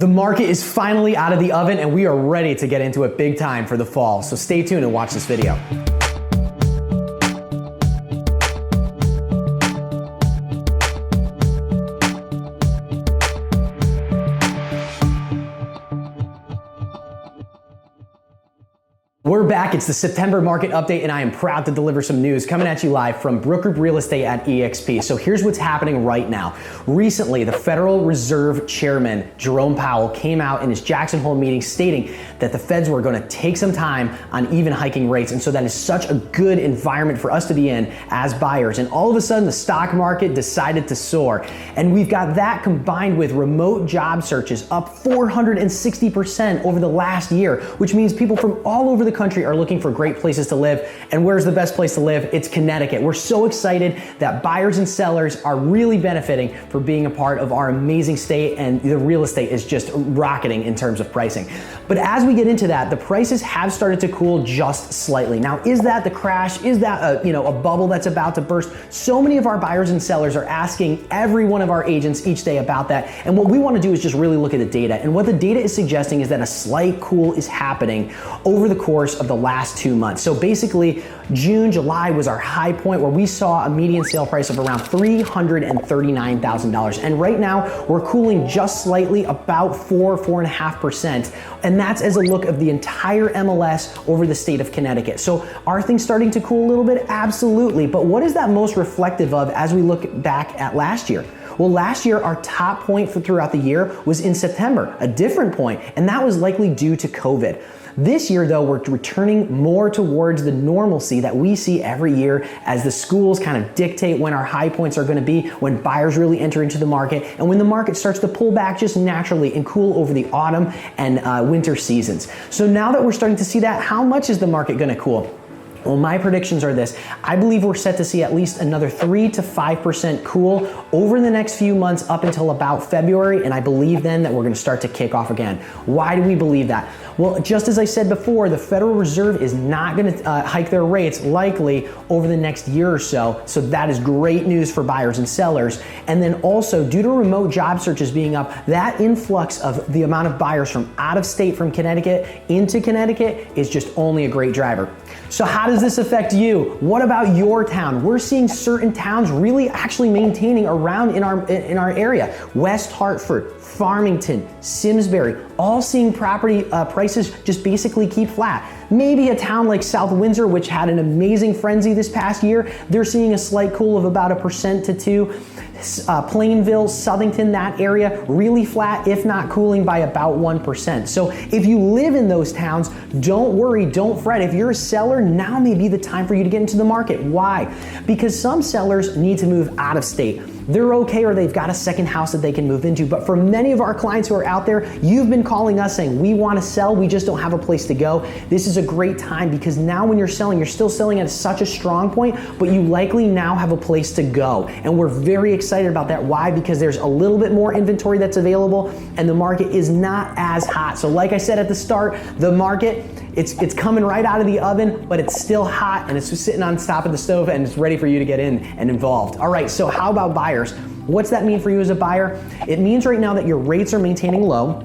The market is finally out of the oven and we are ready to get into it big time for the fall. So stay tuned and watch this video. We're back. It's the September market update and I am proud to deliver some news coming at you live from Brooke Group Real Estate at eXp. So here's what's happening right now. Recently, the Federal Reserve Chairman, Jerome Powell, came out in his Jackson Hole meeting stating that the feds were going to take some time on even hiking rates. And so that is such a good environment for us to be in as buyers. And all of a sudden, the stock market decided to soar. And we've got that combined with remote job searches up 460% over the last year, which means people from all over the country are looking for great places to live. And where's the best place to live? It's Connecticut. We're so excited that buyers and sellers are really benefiting for being a part of our amazing state, and the real estate is just rocketing in terms of pricing. But as we get into that, the prices have started to cool just slightly. Now, is that the crash? Is that a bubble that's about to burst? So many of our buyers and sellers are asking every one of our agents each day about that. And what we want to do is just really look at the data. And what the data is suggesting is that a slight cool is happening over the course of the last 2 months. So basically, June, July was our high point where we saw a median sale price of around $339,000. And right now, we're cooling just slightly, about 4.5%. And that's as a look of the entire MLS over the state of Connecticut. So are things starting to cool a little bit? Absolutely. But what is that most reflective of as we look back at last year? Well, last year, our top point throughout the year was in September, a different point, and that was likely due to COVID. This year, though, we're returning more towards the normalcy that we see every year as the schools kind of dictate when our high points are going to be, when buyers really enter into the market, and when the market starts to pull back just naturally and cool over the autumn and winter seasons. So now that we're starting to see that, how much is the market going to cool? Well, my predictions are this. I believe we're set to see at least another 3 to 5% cool over the next few months up until about February, and I believe then that we're going to start to kick off again. Why do we believe that? Well, just as I said before, the Federal Reserve is not going to hike their rates likely over the next year or so, so that is great news for buyers and sellers. And then also, due to remote job searches being up, that influx of the amount of buyers from out of state, from Connecticut into Connecticut, is just only a great driver. So how does this affect you? What about your town? We're seeing certain towns really actually maintaining around in our area. West Hartford, Farmington, Simsbury, all seeing property prices just basically keep flat. Maybe a town like South Windsor, which had an amazing frenzy this past year, they're seeing a slight cool of about 1% to 2%. Plainville, Southington, that area, really flat, if not cooling by about 1%. So if you live in those towns, don't worry, don't fret. If you're a seller, now may be the time for you to get into the market. Why? Because some sellers need to move out of state. They're okay, or they've got a second house that they can move into. But for many of our clients who are out there, you've been calling us saying, we want to sell, we just don't have a place to go. This is a great time because now when you're selling, you're still selling at such a strong point, but you likely now have a place to go. And we're very excited about that. Why? Because there's a little bit more inventory that's available and the market is not as hot. So like I said at the start, the market, it's coming right out of the oven, but it's still hot and it's just sitting on top of the stove and it's ready for you to get in and involved. All right, so how about buyers? What's that mean for you as a buyer? It means right now that your rates are maintaining low,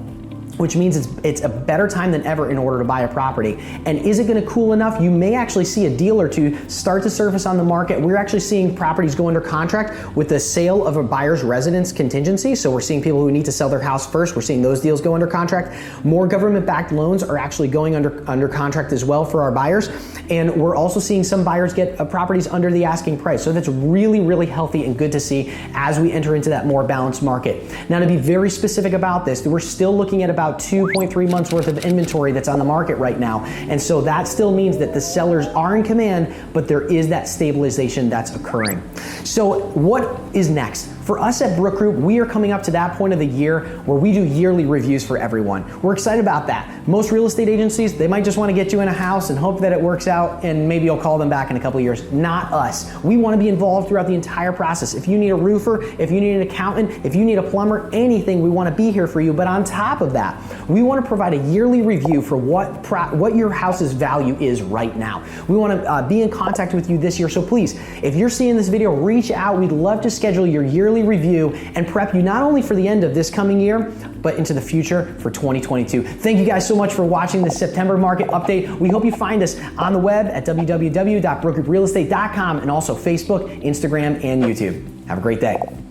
which means it's a better time than ever in order to buy a property. And is it going to cool enough? You may actually see a deal or two start to surface on the market. We're actually seeing properties go under contract with the sale of a buyer's residence contingency. So we're seeing people who need to sell their house first. We're seeing those deals go under contract. More government-backed loans are actually going under contract as well for our buyers. And we're also seeing some buyers get properties under the asking price. So that's really, really healthy and good to see as we enter into that more balanced market. Now, to be very specific about this, we're still looking at about 2.3 months worth of inventory that's on the market right now. And so that still means that the sellers are in command, but there is that stabilization that's occurring. So what is next? For us at Brooke Group, we are coming up to that point of the year where we do yearly reviews for everyone. We're excited about that. Most real estate agencies, they might just want to get you in a house and hope that it works out and maybe you'll call them back in a couple of years. Not us. We want to be involved throughout the entire process. If you need a roofer, if you need an accountant, if you need a plumber, anything, we want to be here for you. But on top of that, we want to provide a yearly review for what your house's value is right now. We want to be in contact with you this year. So please, if you're seeing this video, reach out. We'd love to schedule your yearly yearly review and prep you not only for the end of this coming year, but into the future for 2022. Thank you guys so much for watching this September market update. We hope you find us on the web at www.brookegrouprealestate.com and also Facebook, Instagram, and YouTube. Have a great day.